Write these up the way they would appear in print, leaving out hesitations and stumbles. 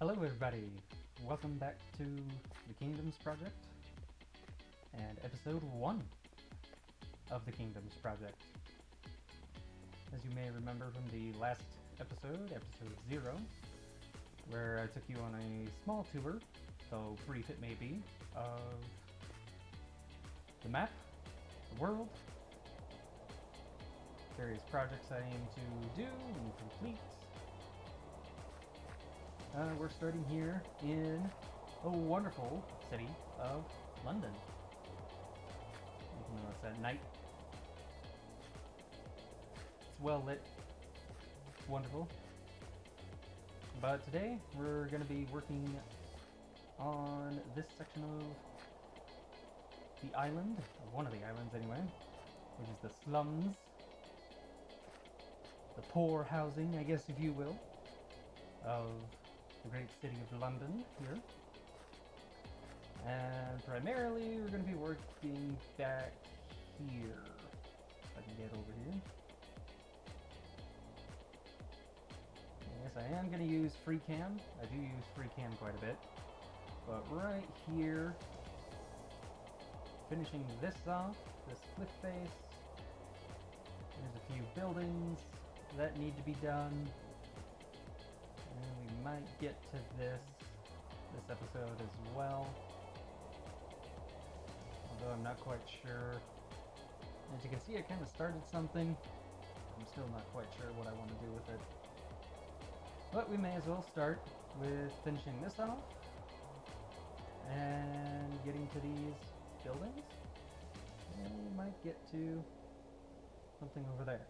Hello everybody, welcome back to the Kingdoms Project and episode 1 of the Kingdoms Project. As you may remember from the last episode 0, where I took you on a small tour, though brief it may be, of the map, the world, various projects I aim to do and complete. We're starting here in the wonderful city of London. Even though it's at night, it's well lit, it's wonderful. But today we're going to be working on this section of the island, or one of the islands anyway, which is the slums, the poor housing, I guess if you will, of the great city of London here. And primarily we're going to be working back here. If I can get over here. Yes, I am going to use FreeCam. I do use FreeCam quite a bit. But right here, finishing this off, this cliff face. There's a few buildings that need to be done. And we might get to this episode as well. Although I'm not quite sure. As you can see, I kind of started something. I'm still not quite sure what I want to do with it. But we may as well start with finishing this off and getting to these buildings. And we might get to something over there.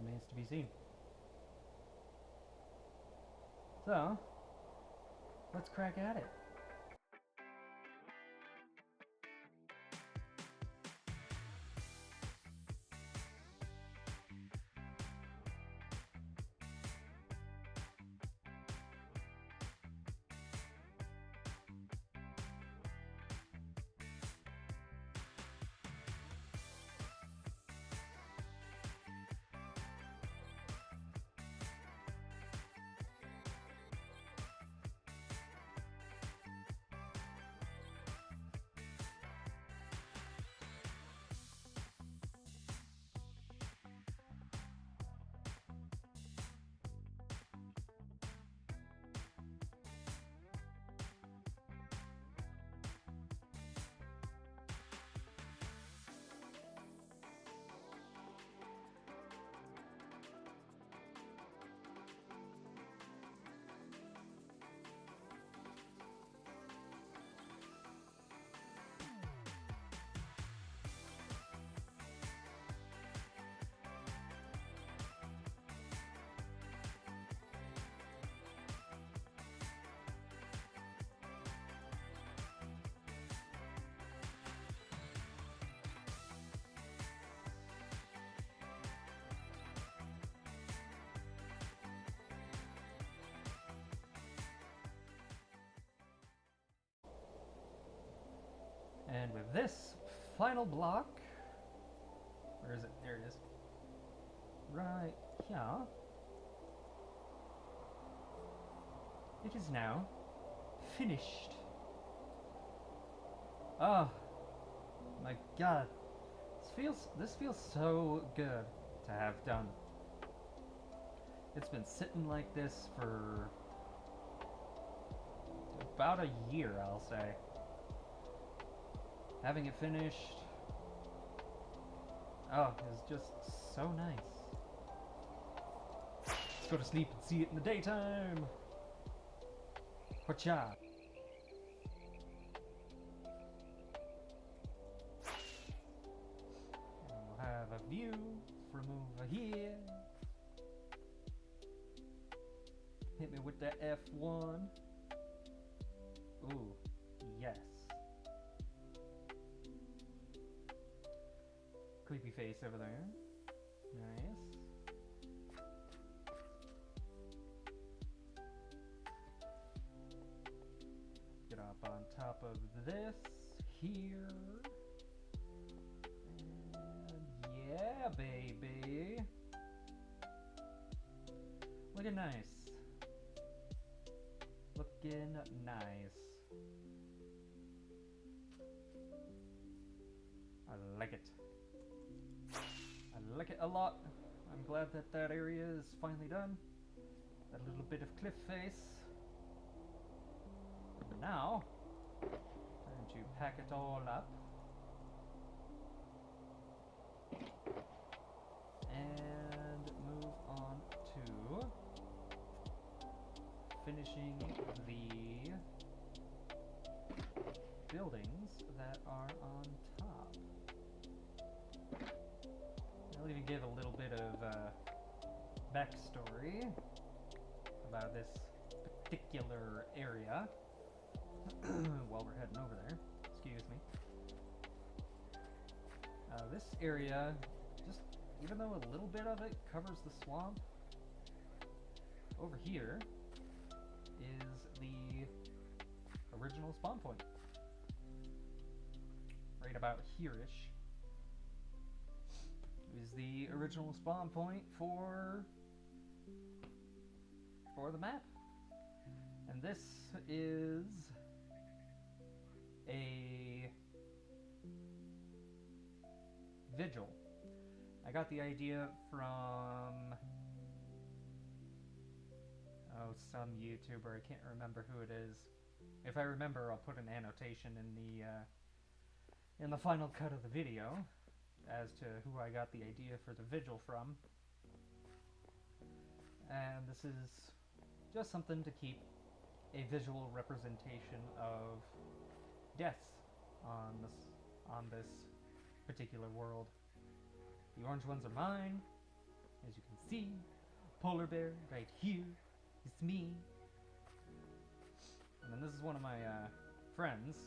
Remains to be seen. So, let's crack at it. And with this final block, where is it? There it is. Right here. It is now finished. Oh my god. This feels so good to have done. It's been sitting like this for about a year, I'll say. Having it finished, oh, is just so nice. Let's go to sleep and see it in the daytime. Whatcha? And we'll have a view from over here. Hit me with that F1. Ooh, yes. Creepy face over there. Nice. Get up on top of this here. And yeah, baby. Looking nice. looking nice. I like it. I like it a lot. I'm glad that that area is finally done. That little bit of cliff face. Now, time to pack it all up. And move on to finishing the buildings that are on top. I'll even give a little bit of backstory about this particular area while we're heading over there. Excuse me. This area, just even though a little bit of it covers the swamp, over here is the original spawn point. Right about here-ish is the original spawn point for the map. And this is a vigil. I got the idea from some YouTuber. I can't remember who it is. If I remember, I'll put an annotation in the final cut of the video as to who I got the idea for the vigil from. And this is just something to keep a visual representation of deaths on this particular world. The orange ones are mine, as you can see. Polar bear right here. It's me. And then this is one of my friends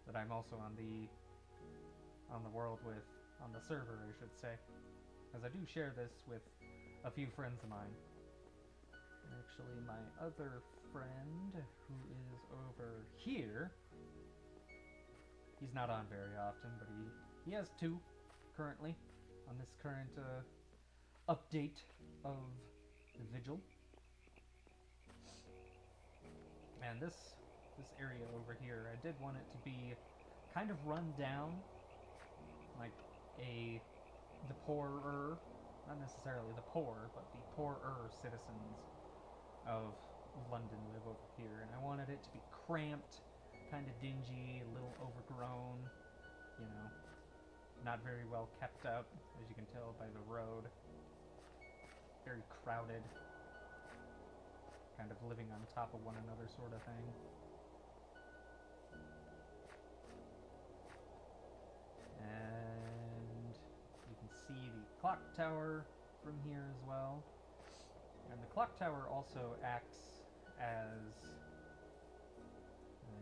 that I'm also on the world with, on the server, I should say, as I do share this with a few friends of mine. Actually, my other friend, who is over here, he's not on very often, but he has two currently on this current update of the vigil. And this area over here, I did want it to be kind of run down, like the poorer, not necessarily the poor, but the poorer citizens of London live over here. And I wanted it to be cramped, kind of dingy, a little overgrown, you know, not very well kept up, as you can tell by the road. Very crowded, kind of living on top of one another sort of thing. And you can see the clock tower from here as well. And the clock tower also acts as,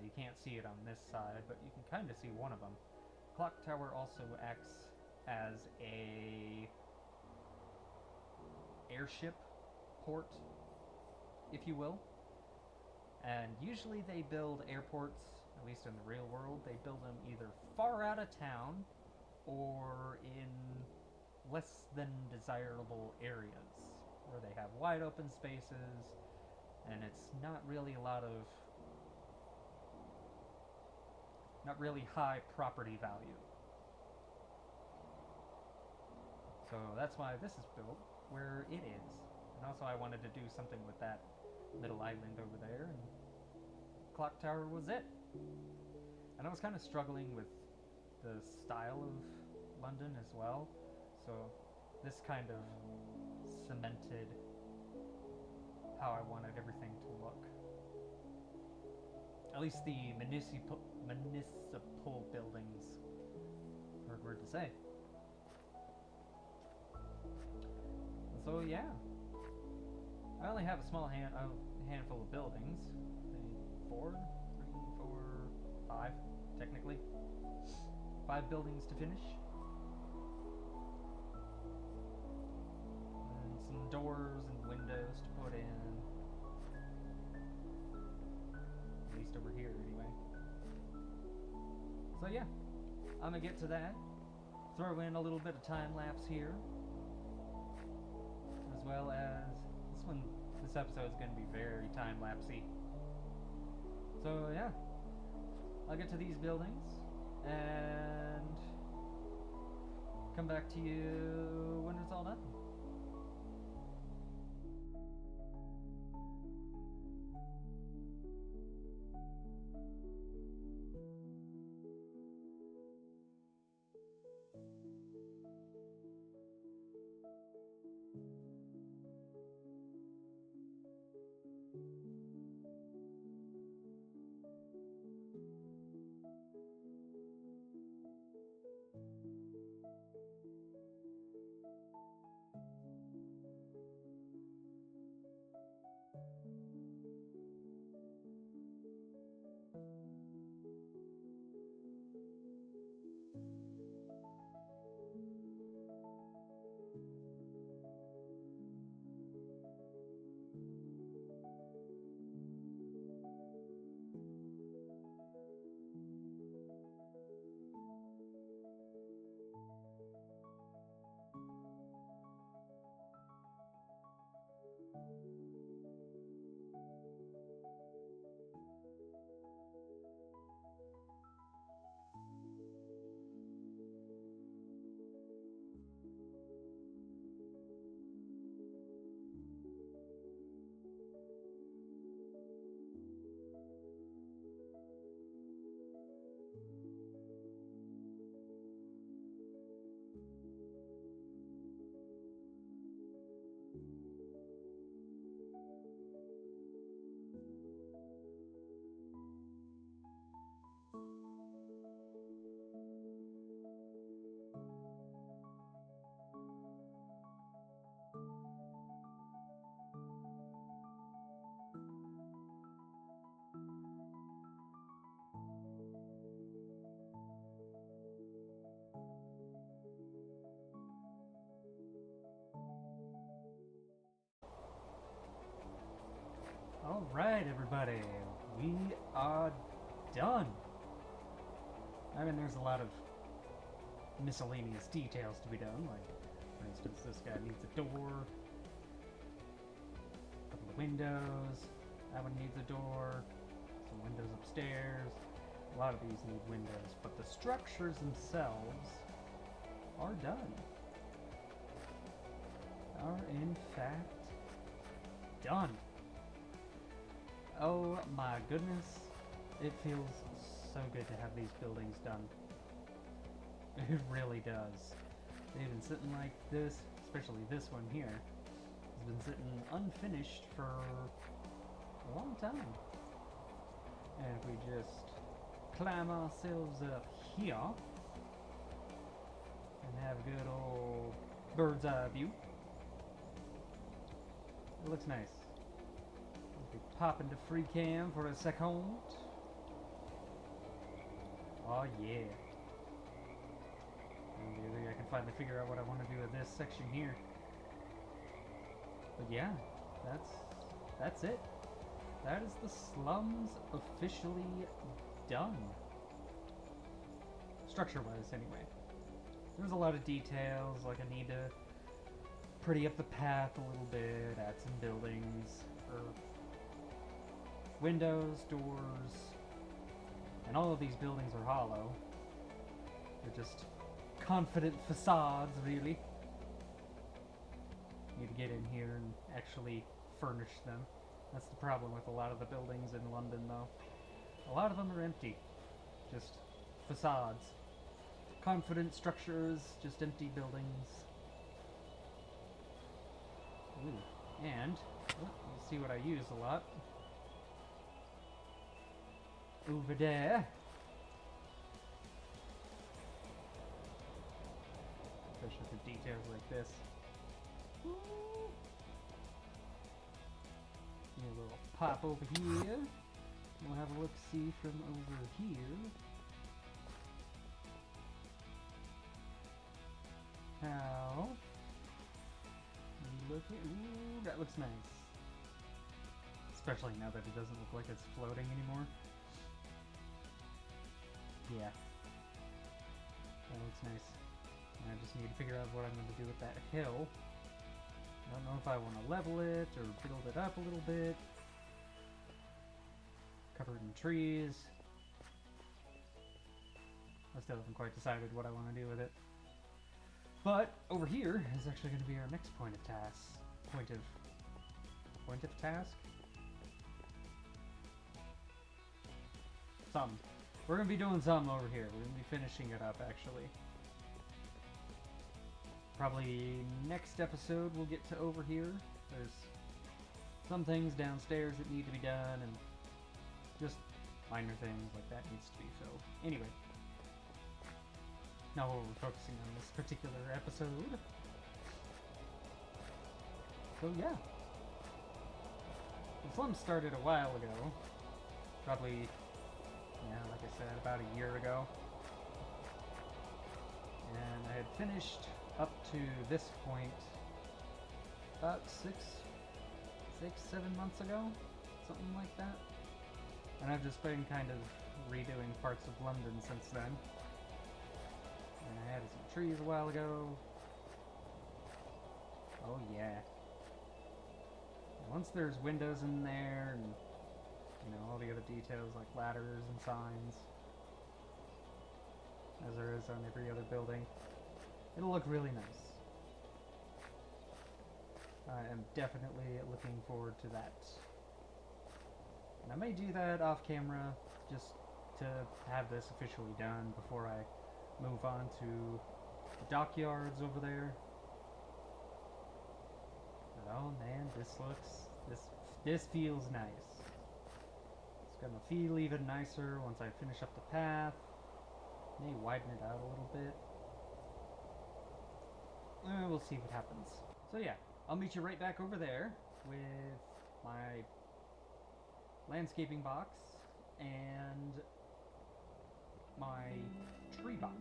you can't see it on this side, but you can kind of see one of them. Clock tower also acts as a airship port, if you will. And usually they build airports, at least in the real world, they build them either far out of town or in less than desirable areas where they have wide open spaces and it's not really high property value. So that's why this is built where it is. And also I wanted to do something with that little island over there, and clock tower was it. And I was kind of struggling with the style of London as well, so this kind of cemented how I wanted everything to look. At least the municipal buildings. Hard word to say. So yeah, I only have a small handful of buildings. Five, technically. 5 buildings to finish. And some doors and windows to put in. At least over here, anyway. So yeah, I'm gonna get to that. Throw in a little bit of time lapse here, as well as this episode is gonna be very time lapsey, So yeah, I'll get to these buildings and come back to you when it's all done. Alright, everybody, we are done. I mean, there's a lot of miscellaneous details to be done, like, for instance, this guy needs a door, a couple of windows, that one needs a door, some windows upstairs. A lot of these need windows, but the structures themselves are done. Are in fact done. Oh my goodness, it feels so good to have these buildings done. It really does. They've been sitting like this, especially this one here, has been sitting unfinished for a long time. And if we just climb ourselves up here and have a good old bird's eye view, it looks nice. Pop into free cam for a second. Oh yeah. Maybe I can finally figure out what I want to do with this section here. But yeah, that's it. That is the slums officially done. Structure-wise, anyway. There's a lot of details, like I need to pretty up the path a little bit, add some buildings, or windows, doors, and all of these buildings are hollow. They're just confident facades, really. Need to get in here and actually furnish them. That's the problem with a lot of the buildings in London, though. A lot of them are empty. Just facades. Confident structures, just empty buildings. Ooh. And, you see what I use a lot. Over there. Especially for details like this. Ooh. A little pop over here. We'll have a look-see from over here. How? Look at, ooh, that looks nice. Especially now that it doesn't look like it's floating anymore. Yeah. That looks nice. I just need to figure out what I'm going to do with that hill. I don't know if I want to level it or build it up a little bit. covered in trees. I still haven't quite decided what I want to do with it. But over here is actually going to be our next point of task. Point of task? Some. We're going to be doing some over here. We're going to be finishing it up, actually. Probably next episode we'll get to over here. There's some things downstairs that need to be done, and just minor things like that needs to be filled. Anyway. Not what we're focusing on this particular episode. So yeah. The slums started a while ago. Probably, yeah, like I said, about a year ago. And I had finished up to this point about 7 months ago, something like that. And I've just been kind of redoing parts of London since then. And I added some trees a while ago. Oh yeah. And once there's windows in there and, you know, all the other details like ladders and signs, as there is on every other building, it'll look really nice. I am definitely looking forward to that. And I may do that off camera just to have this officially done before I move on to the dockyards over there. But oh man, this feels nice. It's gonna feel even nicer once I finish up the path. May widen it out a little bit. We'll see what happens. So yeah, I'll meet you right back over there with my landscaping box and my tree box.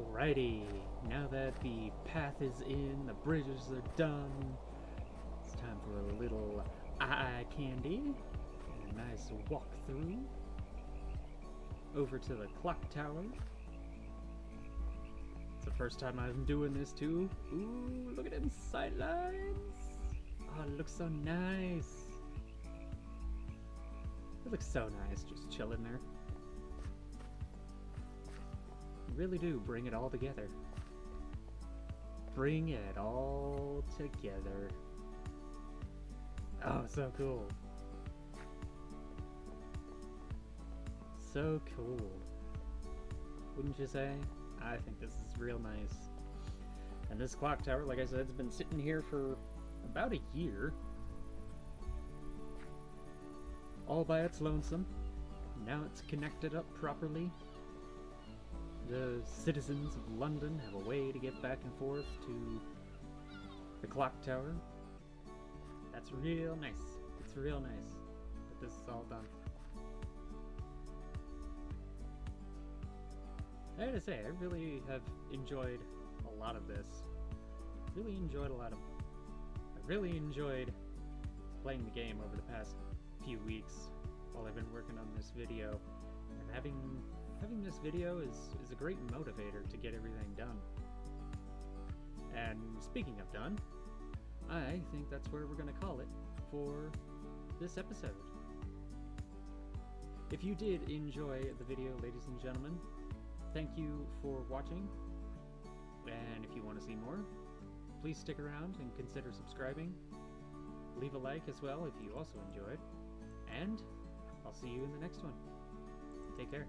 Alrighty, now that the path is in, the bridges are done, it's time for a little eye candy and a nice walk through over to the clock tower. It's the first time I'm doing this too. Ooh, look at them sidelines. Oh, it looks so nice. It looks so nice just chilling there. Really do bring it all together. Bring it all together. Oh, so cool. So cool. Wouldn't you say? I think this is real nice. And this clock tower, like I said, has been sitting here for about a year. All by its lonesome. Now it's connected up properly. The citizens of London have a way to get back and forth to the clock tower. That's real nice. It's real nice that this is all done. I gotta say, I really have enjoyed a lot of this. I really enjoyed playing the game over the past few weeks while I've been working on this video, and having this video is a great motivator to get everything done. And speaking of done, I think that's where we're gonna call it for this episode. If you did enjoy the video, ladies and gentlemen, thank you for watching, and if you want to see more, please stick around and consider subscribing. Leave a like as well if you also enjoyed, and I'll see you in the next one. Take care.